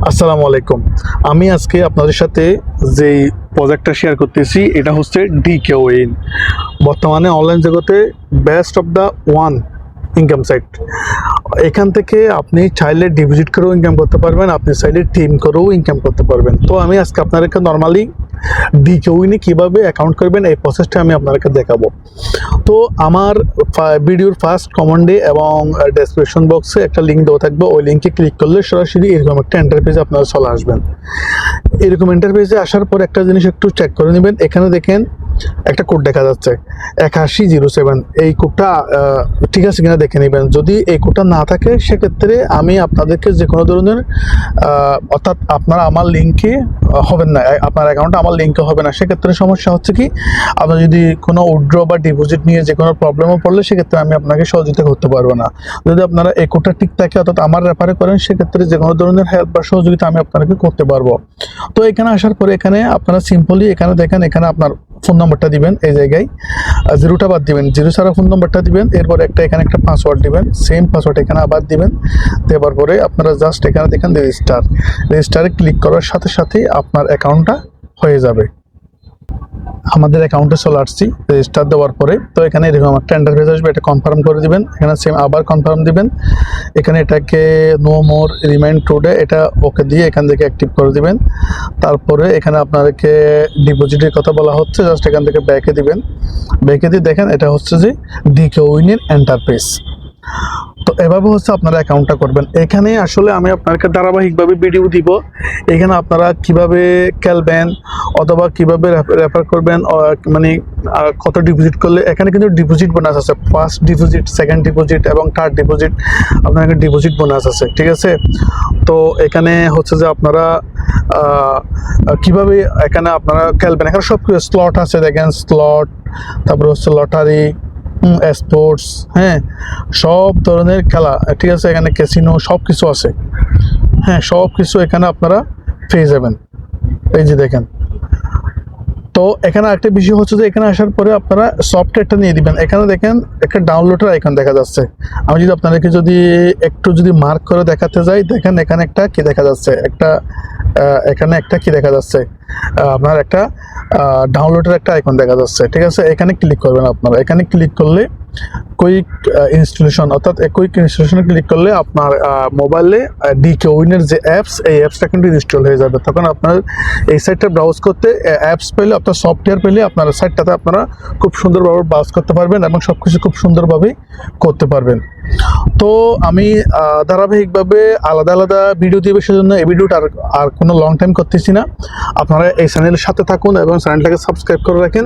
আসসালামু আলাইকুম। আমি আজকে আপনাদের সাথে যেই প্রজেক্টটা শেয়ার করতেছি এটা হচ্ছে ডিকেওইন। বর্তমানে অনলাইন জগতে best of the one income site. এখান থেকে আপনি চাইলে ডিপোজিট করেও ইনকাম করতে পারবেন, আপনি চাইলে টিম করেও ইনকাম করতে পারবেন। তো আমি আজকে আপনাদেরকে নর্মালি ডিকেওইনে কীভাবে অ্যাকাউন্ট করবেন এই প্রসেসটা আমি আপনাদেরকে দেখাবো। তো আমার ভিডিওর ফার্স্ট কমেন্টে এবং ডেসক্রিপশন বক্সে একটা লিঙ্ক দেওয়া থাকবে, ওই লিঙ্কে ক্লিক করলে সরাসরি এরকম একটা ইন্টারফেসে আপনারা চলে আসবেন। এরকম ইন্টারফেসে আসার পর একটা জিনিস একটু চেক করে নেবেন। এখানে দেখেন একটা কোড দেখা যাচ্ছে 8107। এই কোডটা ঠিক আছে কিনা দেখে নেবেন। যদি এই কোডটা না থাকে সেক্ষেত্রে আমি আপনাদেরকে যে কোনো ধরনের অর্থাৎ আপনারা আমার লিঙ্কে হবেন না, আপনার অ্যাকাউন্টে আমার লিঙ্কে হবে না। সেক্ষেত্রে সমস্যা হচ্ছে কি, আপনার যদি কোনো উইথড্র বা ডিপোজিট নিয়ে যে কোনো প্রবলেমও পড়লে সেক্ষেত্রে আমি আপনাকে সহযোগিতা করতে পারবো না। যদি আপনারা এই কোডটা ঠিক থাকে অর্থাৎ আমার রেফারে করেন সেক্ষেত্রে যে কোনো ধরনের হেল্প বা সহযোগিতা আমি আপনাকে করতে পারবো। তো এখানে আসার পরে এখানে আপনারা সিম্পলি এখানে দেখেন, এখানে আপনার ফোন নম্বরটা দিবেন, এই জায়গায় জিরোটা বাদ দিবেন, জিরো ছাড়া ফোন নম্বরটা দিবেন। এরপর এখানে একটা পাসওয়ার্ড দিবেন, সেম পাসওয়ার্ড এখানে আবার দিবেন। দেওয়ার পরে আপনারা জাস্ট এখানে দেখেন রেজিস্টারে ক্লিক করার সাথে সাথেই আপনার অ্যাকাউন্টটা হয়ে যাবে। আমাদের অ্যাকাউন্টে চলে আসছি রেজিস্টার দেওয়ার পরে। তো এখানে এরকম একটা ইন্টারফেস আসবে, এটা কনফার্ম করে দিবেন। এখানে সেম আবার কনফার্ম দিবেন। এখানে এটাকে নো মোর রিমাইন্ড টুডে এটা ওকে দিয়ে এখান থেকে অ্যাক্টিভ করে দিবেন। তারপরে এখানে আপনাদেরকে ডিপোজিটের কথা বলা হচ্ছে, জাস্ট এখান থেকে ব্যাকে দিবেন। ব্যাকে দিয়ে দেখেন এটা হচ্ছে যে ডিকেওইনের ইন্টারফেস। তো এভাবে হচ্ছে আপনারা অ্যাকাউন্টটা করবেন। এখানে আসলে আমি আপনাদেরকে ধারাবাহিকভাবে ভিডিও দিব। এখানে আপনারা কিভাবে খেলবেন অথবা কিভাবে রেফার করবেন, মানে কত ডিপোজিট করলে। এখানে কিন্তু ডিপোজিট বোনাস আছে, ফার্স্ট ডিপোজিট, সেকেন্ড ডিপোজিট এবং থার্ড ডিপোজিট আপনার ডিপোজিট বোনাস আছে, ঠিক আছে। তো এখানে হচ্ছে যে আপনারা কিভাবে এখানে আপনারা খেলবেন, এখানে সব কিছু স্লট আছে দেখেন, স্লট, তারপরে হচ্ছে লটারি, স্পোর্টস, হ্যাঁ, সব ধরনের খেলা, ঠিক আছে। এখানে ক্যাসিনো সব কিছু আছে, হ্যাঁ, সব কিছু এখানে আপনারা পেয়ে যাবেন। এই যে দেখেন। তো এখানে একটা বিষয় হচ্ছে যে এখানে আসার পরে আপনারা সফটওয়্যারটা নিয়ে দিবেন। এখানে দেখেন একটা ডাউনলোডের আইকন দেখা যাচ্ছে। আমি যদি আপনাদেরকে একটু মার্ক করে দেখাতে যাই, দেখেন এখানে একটা কি দেখা যাচ্ছে, এখানে একটা কি দেখা যাচ্ছে, আপনার একটা ডাউনলোডের একটা আইকন দেখা যাচ্ছে, ঠিক আছে। এখানে ক্লিক করবেন আপনারা। এখানে ক্লিক করলে কুইক ইনস্টলেশন, অর্থাৎ কুইক ইনস্টলেশনে ক্লিক করলে আপনার মোবাইলে ডিকেওইনের যে অ্যাপস, এই অ্যাপসটা কিন্তু ইনস্টল হয়ে যাবে। তখন আপনার এই সাইটটা ব্রাউজ করতে অ্যাপস পেলে, আপনার সফটওয়্যার পেলে আপনার সাইটটাতে আপনারা খুব সুন্দরভাবে ব্রাউজ করতে পারবেন এবং সব কিছু খুব সুন্দরভাবে করতে পারবেন। তো আমি ধারাবাহিকভাবে আলাদা আলাদা ভিডিও দিবে, সেজন্য এই ভিডিওটা আর কোনো লং টাইম করতেছি না। আপনারা এই চ্যানেলের সাথে থাকুন এবং চ্যানেলটাকে সাবস্ক্রাইব করে রাখেন।